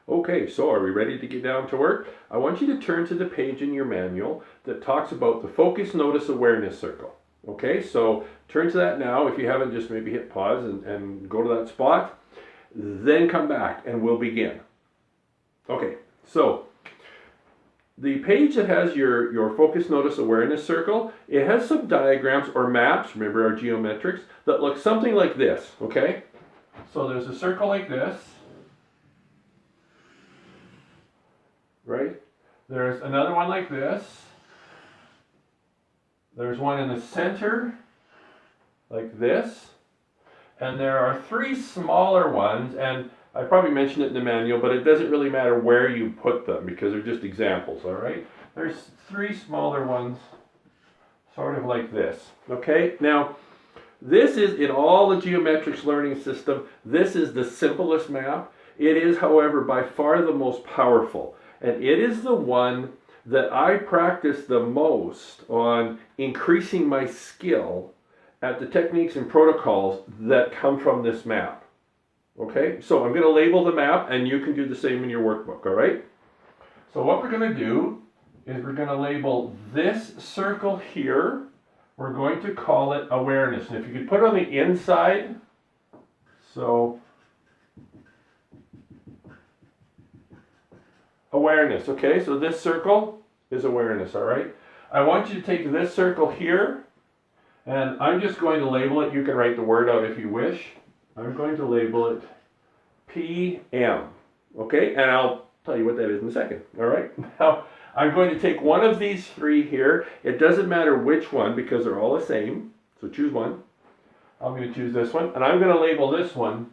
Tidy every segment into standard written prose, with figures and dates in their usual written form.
Okay, so are we ready to get down to work? I want you to turn to the page in your manual that talks about the focus, notice, awareness circle. Okay, so turn to that now. If you haven't, just maybe hit pause and go to that spot. Then come back and we'll begin. Okay, so the page that has your focus, notice, awareness circle, it has some diagrams or maps, remember our geometrics, that look something like this, okay? So there's a circle like this. Right? There's another one like this. There's one in the center, like this. And there are three smaller ones, and I probably mentioned it in the manual, but it doesn't really matter where you put them because they're just examples, all right? There's three smaller ones, sort of like this, okay? Now, this is, in all the geometrics learning system, this is the simplest map. It is, however, by far the most powerful. And it is the one that I practice the most on increasing my skill at the techniques and protocols that come from this map. Okay, so I'm going to label the map and you can do the same in your workbook, all right? So what we're going to do is we're going to label this circle here. We're going to call it awareness. And if you could put it on the inside, so awareness, okay? So this circle is awareness, all right? I want you to take this circle here, and I'm just going to label it. You can write the word out if you wish. I'm going to label it PM, okay? And I'll tell you what that is in a second, all right? Now, I'm going to take one of these three here. It doesn't matter which one because they're all the same, so choose one. I'm going to choose this one, and I'm going to label this one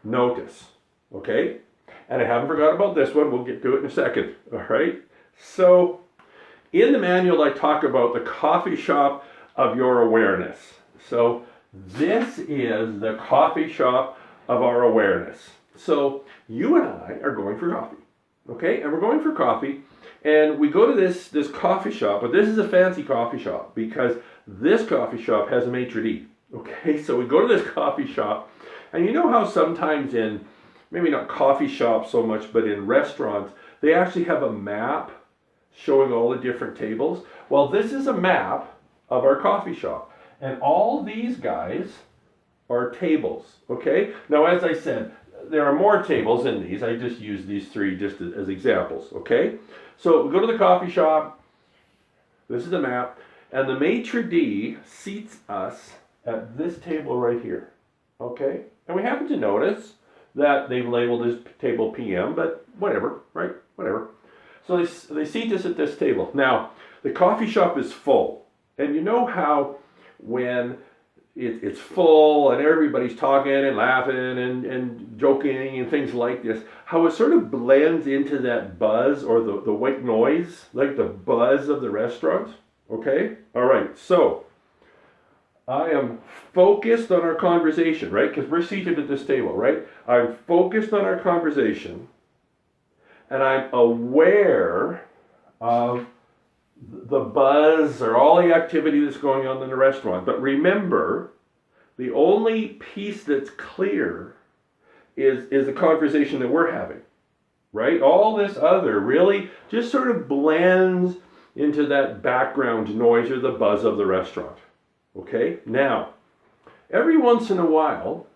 notice, okay? And I haven't forgot about this one. We'll get to it in a second, all right? So in the manual, I talk about the coffee shop of your awareness. So this is the coffee shop of our awareness. So you and I are going for coffee, okay? And we're going for coffee, and we go to this coffee shop, but this is a fancy coffee shop because this coffee shop has a maitre d', okay? So we go to this coffee shop, and you know how sometimes in, maybe not coffee shops so much, but in restaurants, they actually have a map showing all the different tables? Well, this is a map of our coffee shop. And all these guys are tables, okay? Now, as I said, there are more tables in these. I just use these three just as examples, okay? So we go to the coffee shop. This is the map. And the maitre d' seats us at this table right here, okay? And we happen to notice that they've labeled this table PM, but whatever, right? Whatever. So they seat us at this table. Now, the coffee shop is full. And you know how when it's full and everybody's talking and laughing and joking and things like this, how it sort of blends into that buzz or the white noise, like the buzz of the restaurant, okay? All right, so I am focused on our conversation, right? Because we're seated at this table, right? I'm focused on our conversation, and I'm aware of the buzz or all the activity that's going on in the restaurant. But remember, the only piece that's clear is the conversation that we're having, right? All this other really just sort of blends into that background noise or the buzz of the restaurant. Okay, now, every once in a while,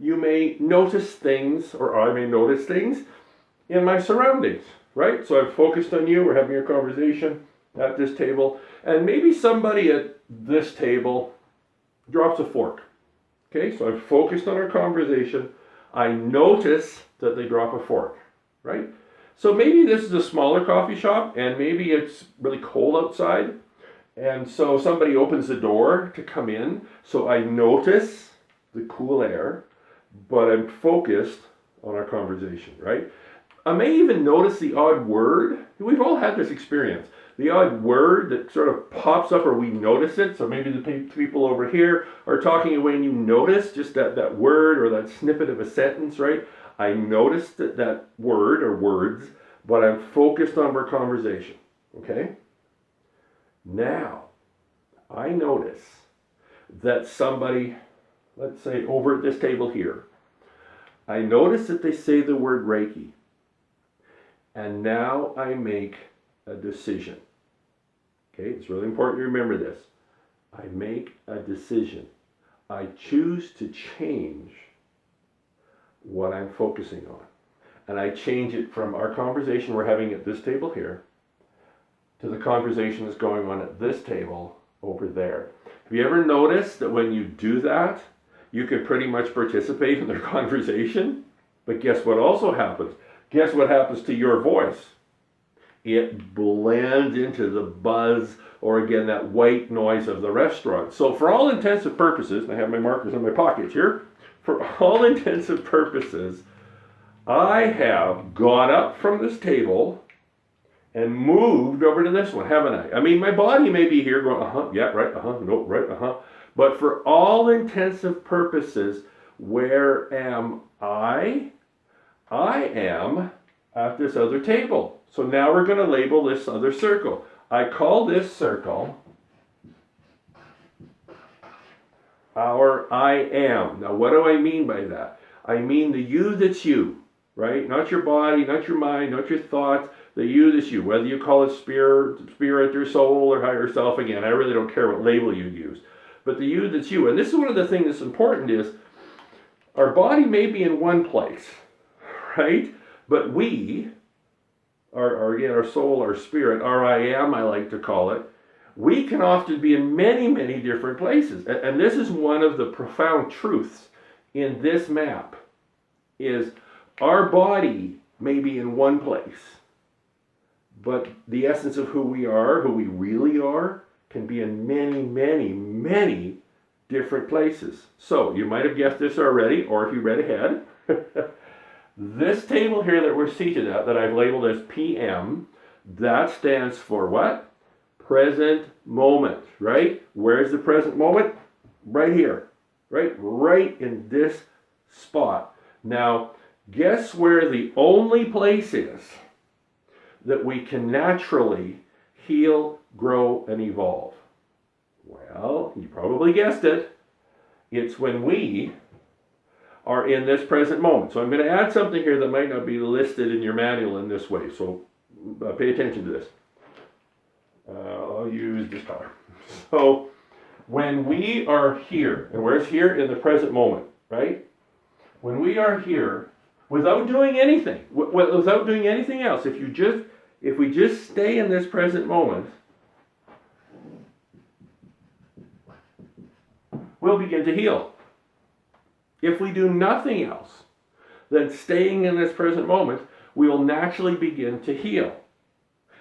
you may notice things, or I may notice things in my surroundings, right? So I'm focused on you, we're having a conversation at this table, and maybe somebody at this table drops a fork. Okay, so I'm focused on our conversation. I notice that they drop a fork, right? So maybe this is a smaller coffee shop, and maybe it's really cold outside. And so somebody opens the door to come in, so I notice the cool air, but I'm focused on our conversation, right? I may even notice the odd word. We've all had this experience. The odd word that sort of pops up or we notice it. So maybe the people over here are talking away and you notice just that word or that snippet of a sentence, right? I noticed that word or words, but I'm focused on our conversation, okay? Now, I notice that somebody let's say over at this table here, I notice that they say the word Reiki. And now I make a decision. Okay, it's really important to remember this. I make a decision. I choose to change what I'm focusing on. And I change it from our conversation we're having at this table here to the conversation that's going on at this table over there. Have you ever noticed that when you do that, you can pretty much participate in their conversation? But guess what also happens? Guess what happens to your voice? It blends into the buzz, or again, that white noise of the restaurant. So for all intents and purposes, and I have my markers in my pockets here, for all intents and purposes, I have got up from this table and moved over to this one, haven't I? I mean, my body may be here going, yeah, right, no, right, But for all intents and purposes, where am I? I am at this other table. So now we're going to label this other circle. I call this circle our I am. Now, what do I mean by that? I mean the you that's you, right? Not your body, not your mind, not your thoughts. The you that's you. Whether you call it spirit or soul or higher self, again, I really don't care what label you use. But the you that's you. And this is one of the things that's important is our body may be in one place, right? But we, our soul, our spirit, our I am, I like to call it, we can often be in many, many different places. And this is one of the profound truths in this map, is our body may be in one place, but the essence of who we really are, can be in many, many, many different places. So you might have guessed this already, or if you read ahead, this table here that we're seated at, that I've labeled as PM, that stands for what? Present moment, right? Where's the present moment? Right here, right in this spot. Now, guess where the only place is that we can naturally heal, grow, and evolve? Well, you probably guessed it. It's when we are in this present moment. So I'm going to add something here that might not be listed in your manual in this way. So pay attention to this. I'll use this color. So when we are here, and where's here? In the present moment, right? When we are here, without doing anything, without doing anything else, if we just stay in this present moment, we'll begin to heal. If we do nothing else than staying in this present moment, we will naturally begin to heal.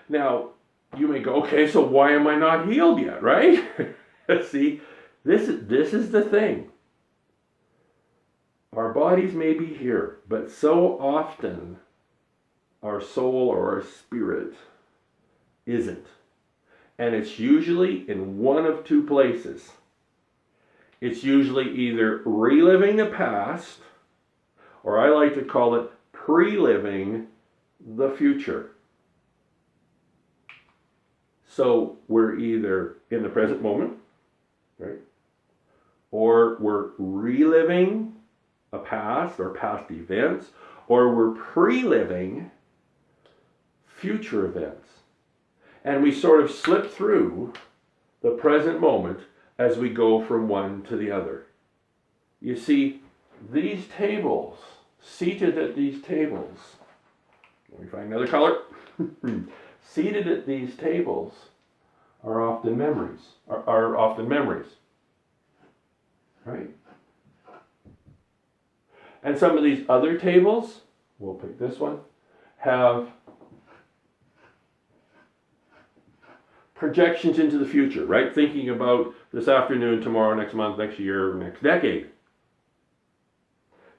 Now, you may go, okay, so why am I not healed yet, right? See, this is the thing. Our bodies may be here, but so often our soul or our spirit isn't. And it's usually in one of two places. It's usually either reliving the past, or I like to call it pre-living the future. So we're either in the present moment, right? Or we're reliving a past or past events, or we're pre-living future events. And we sort of slip through the present moment as we go from one to the other. You see, these tables, seated at these tables, let me find another color. Seated at these tables are often memories, right? And some of these other tables, we'll pick this one, have projections into the future, right? Thinking about this afternoon, tomorrow, next month, next year, next decade.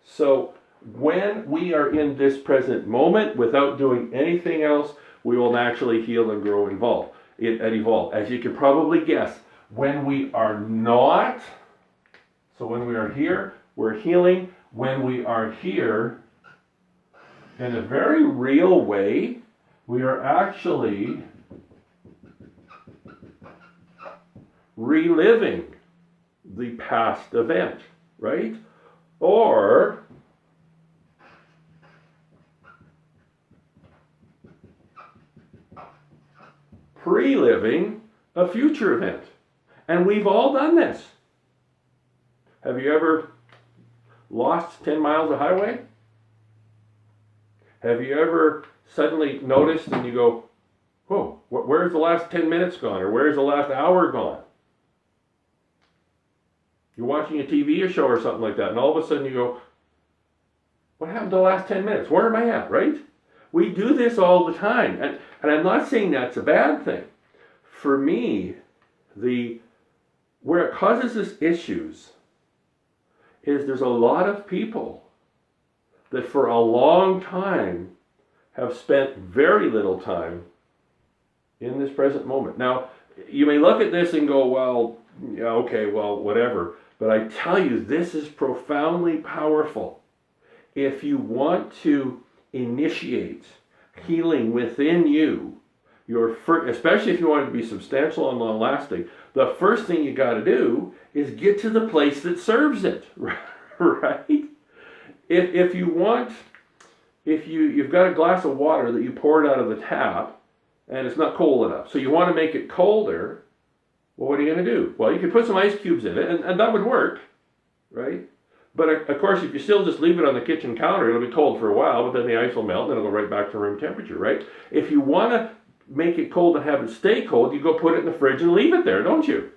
So when we are in this present moment without doing anything else, we will naturally heal and grow and evolve. As you can probably guess, when we are not, so when we are here, we're healing. When we are here, in a very real way, we are actually reliving the past event. right? Or pre-living a future event. And we've all done this. Have you ever lost 10 miles of highway? Have you ever suddenly noticed and you go, whoa, where's the last 10 minutes gone? Or where's the last hour gone? You're watching a TV show or something like that, and all of a sudden you go, what happened to the last 10 minutes? Where am I at, right? We do this all the time. And I'm not saying that's a bad thing. For me, where it causes us issues is there's a lot of people that for a long time have spent very little time in this present moment. Now, you may look at this and go, well, yeah, okay, well, whatever. But I tell you, this is profoundly powerful. If you want to initiate healing within you, especially if you want it to be substantial and long-lasting, the first thing you got to do is get to the place that serves it, right? If you've got a glass of water that you poured out of the tap and it's not cold enough, so you want to make it colder, well, what are you going to do? Well, you could put some ice cubes in it, and that would work, right? But of course, if you still just leave it on the kitchen counter, it'll be cold for a while, but then the ice will melt and it'll go right back to room temperature, right? If you want to make it cold and have it stay cold, you go put it in the fridge and leave it there, don't you?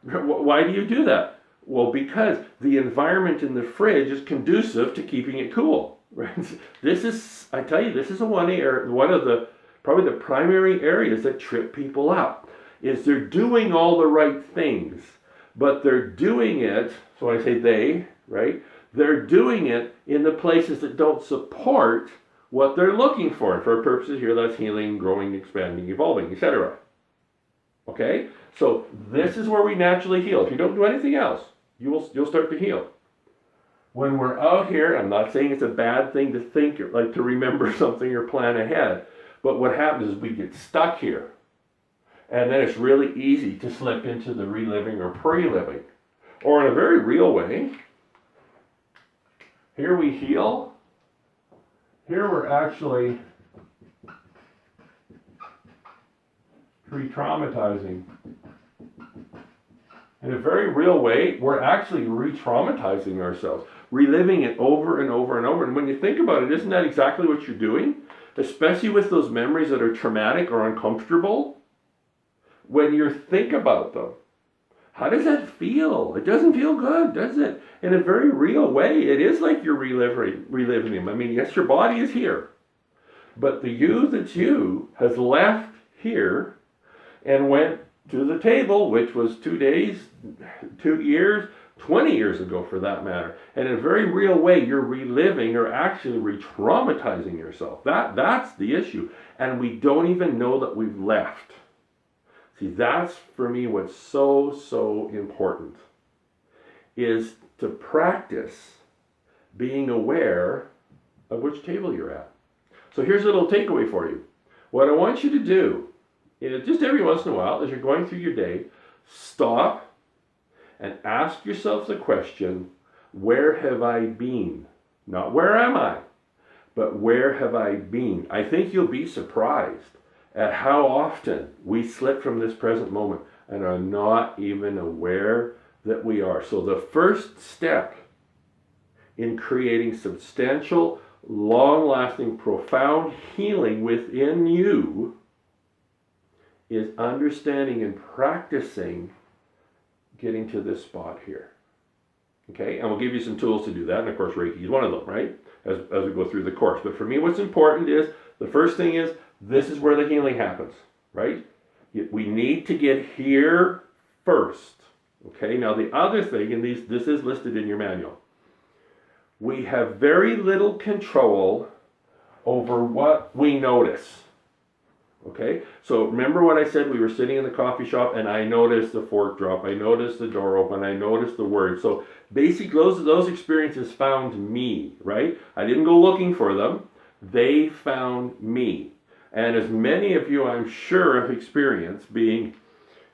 Why do you do that? Well, because the environment in the fridge is conducive to keeping it cool, right? This is, I tell you, this is one of the, probably the primary areas that trip people up, is they're doing all the right things, but they're doing it, so when I say they, right? They're doing it in the places that don't support what they're looking for. And for our purposes here, that's healing, growing, expanding, evolving, etc. Okay? So this is where we naturally heal. If you don't do anything else, you'll start to heal. When we're out here, I'm not saying it's a bad thing to think, like to remember something or plan ahead, but what happens is we get stuck here. And then it's really easy to slip into the reliving or pre-living. Or in a very real way, here we heal. Here we're actually re-traumatizing. In a very real way, we're actually re-traumatizing ourselves, reliving it over and over and over. And when you think about it, isn't that exactly what you're doing? Especially with those memories that are traumatic or uncomfortable. When you think about them, how does that feel? It doesn't feel good, does it? In a very real way, it is like you're reliving them. I mean, yes, your body is here, but the you that's you has left here and went to the table, which was 2 days, 2 years, 20 years ago for that matter. And in a very real way, you're reliving or actually re-traumatizing yourself. That's the issue. And we don't even know that we've left. See, that's for me what's so important, is to practice being aware of which table you're at. So here's a little takeaway for you. What I want you to do is just every once in a while, as you're going through your day, stop and ask yourself the question, where have I been? Not where am I, but where have I been? I think you'll be surprised at how often we slip from this present moment and are not even aware that we are. So the first step in creating substantial, long-lasting, profound healing within you is understanding and practicing getting to this spot here. Okay, and we'll give you some tools to do that, and of course Reiki is one of them, right? As we go through the course. But for me, what's important is, the first thing is, this is where the healing happens, right? We need to get here first. Okay, now the other thing, and this is listed in your manual, we have very little control over what we notice. Okay, so remember what I said, we were sitting in the coffee shop and I noticed the fork drop, I noticed the door open, I noticed the word. So basically those experiences found me, right? I didn't go looking for them, they found me. And as many of you, I'm sure, have experienced being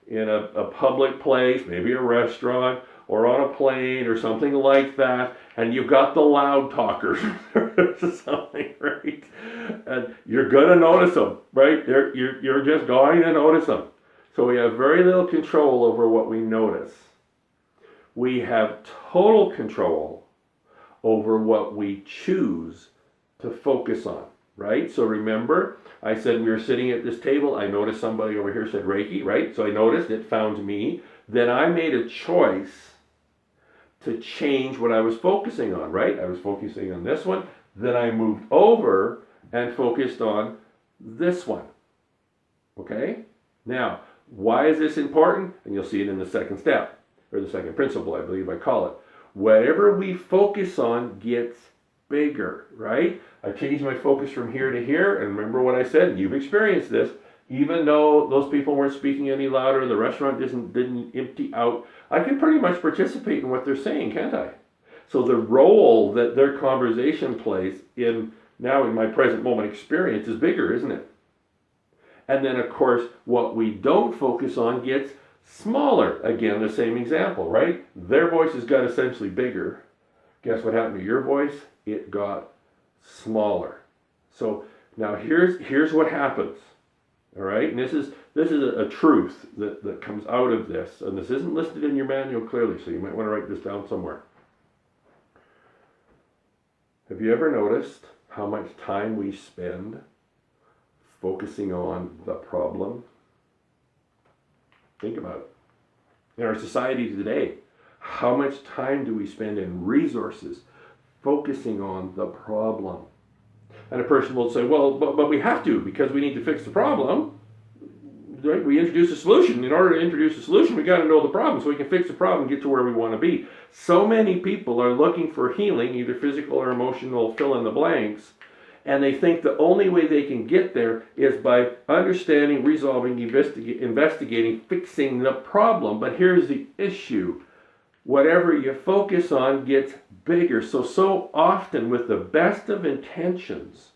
in a public place, maybe a restaurant, or on a plane or something like that, and you've got the loud talkers or something, right? And you're going to notice them, right? You're just going to notice them. So we have very little control over what we notice. We have total control over what we choose to focus on, right? So remember, I said we were sitting at this table. I noticed somebody over here said Reiki, right? So I noticed, it found me. Then I made a choice to change what I was focusing on, right? I was focusing on this one. Then I moved over and focused on this one. Okay? Now, why is this important? And you'll see it in the second step, or the second principle, I believe I call it. Whatever we focus on gets bigger, right? I changed my focus from here to here, and remember what I said, you've experienced this. Even though those people weren't speaking any louder, the restaurant didn't empty out, I can pretty much participate in what they're saying, can't I? So the role that their conversation plays in my present moment experience is bigger, isn't it? And then, of course, what we don't focus on gets smaller. Again, the same example, right? Their voices got essentially bigger. Guess what happened to your voice? It got smaller. So now here's what happens. All right, and this is a truth that comes out of this, and this isn't listed in your manual clearly, so you might want to write this down somewhere. Have you ever noticed how much time we spend focusing on the problem? Think about it. In our society today, how much time do we spend in resources focusing on the problem? And a person will say, well, but we have to, because we need to fix the problem. Right? We introduce a solution. In order to introduce a solution, we got to know the problem so we can fix the problem and get to where we want to be. So many people are looking for healing, either physical or emotional, fill in the blanks, and they think the only way they can get there is by understanding, resolving, investigating, fixing the problem. But here's the issue. Whatever you focus on gets bigger. So often, with the best of intentions,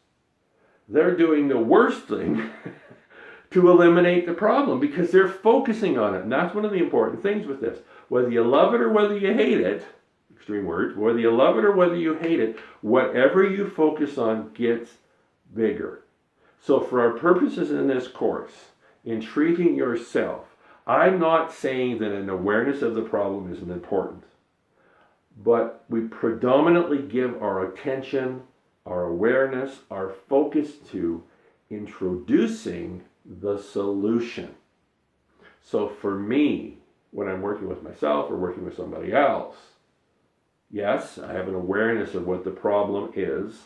they're doing the worst thing to eliminate the problem because they're focusing on it. And that's one of the important things with this. Whether you love it or whether you hate it, extreme words, whether you love it or whether you hate it, whatever you focus on gets bigger. So for our purposes in this course, in treating yourself, I'm not saying that an awareness of the problem isn't important, but we predominantly give our attention, our awareness, our focus to introducing the solution. So for me, when I'm working with myself or working with somebody else, yes, I have an awareness of what the problem is,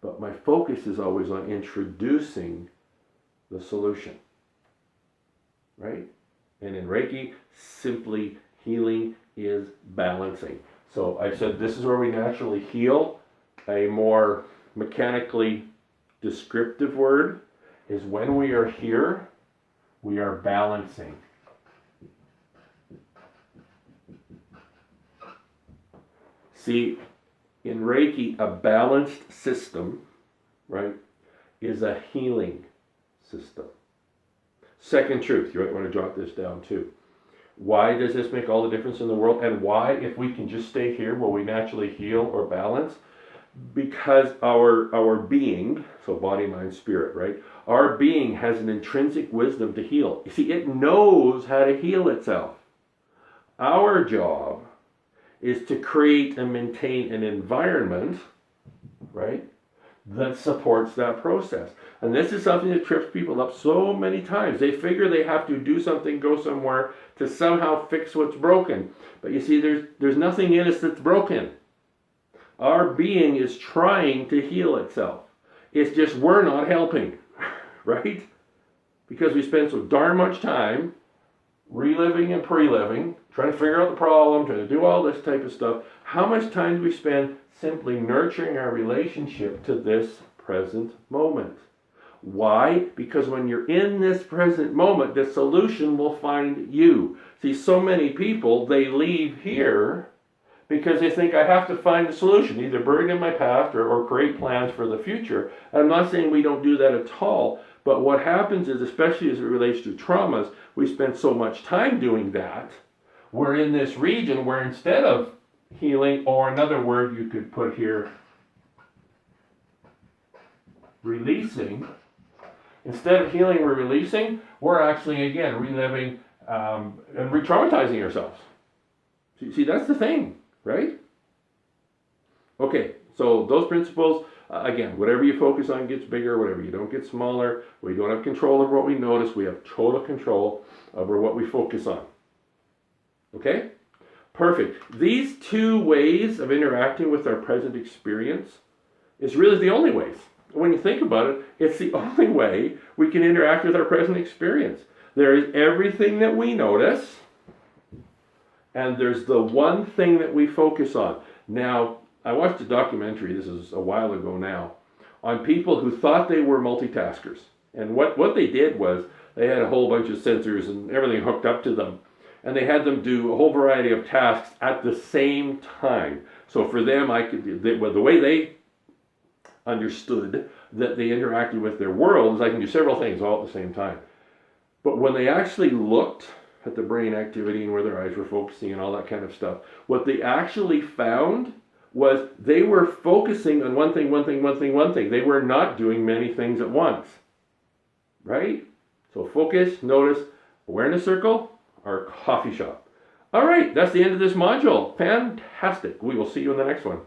but my focus is always on introducing the solution, right? And in Reiki, simply healing is balancing. So I said this is where we naturally heal. A more mechanically descriptive word is when we are here, we are balancing. See, in Reiki, a balanced system, right, is a healing system. Second truth, you might want to jot this down too. Why does this make all the difference in the world? And why, if we can just stay here, will we naturally heal or balance? Because our being, so body, mind, spirit, right? Our being has an intrinsic wisdom to heal. You see, it knows how to heal itself. Our job is to create and maintain an environment, right, that supports that process. And this is something that trips people up so many times. They figure they have to do something, go somewhere to somehow fix what's broken. But you see, there's nothing in us that's broken. Our being is trying to heal itself. It's just we're not helping, right? Because we spend so darn much time reliving and pre-living, trying to figure out the problem, trying to do all this type of stuff. How much time do we spend simply nurturing our relationship to this present moment? Why? Because when you're in this present moment, the solution will find you. See, so many people, they leave here because they think I have to find the solution, either bury it in my past or create plans for the future. And I'm not saying we don't do that at all, but what happens is, especially as it relates to traumas, we spend so much time doing that, we're in this region where instead of healing, or another word you could put here, releasing, instead of healing, we're releasing, we're actually, again, reliving and re-traumatizing ourselves. See, that's the thing, right? Okay, so those principles, again, whatever you focus on gets bigger, whatever you don't get smaller. We don't have control over what we notice. We have total control over what we focus on. Okay? Perfect. These two ways of interacting with our present experience is really the only ways. When you think about it, it's the only way we can interact with our present experience. There is everything that we notice, and there's the one thing that we focus on. Now, I watched a documentary, this is a while ago now, on people who thought they were multitaskers. And what they did was they had a whole bunch of sensors and everything hooked up to them. And they had them do a whole variety of tasks at the same time. So for them, the way they understood that they interacted with their world is I can do several things all at the same time. But when they actually looked at the brain activity and where their eyes were focusing and all that kind of stuff, what they actually found was they were focusing on one thing. They were not doing many things at once. Right? So focus, notice, awareness circle, our coffee shop. All right, that's the end of this module. Fantastic. We will see you in the next one.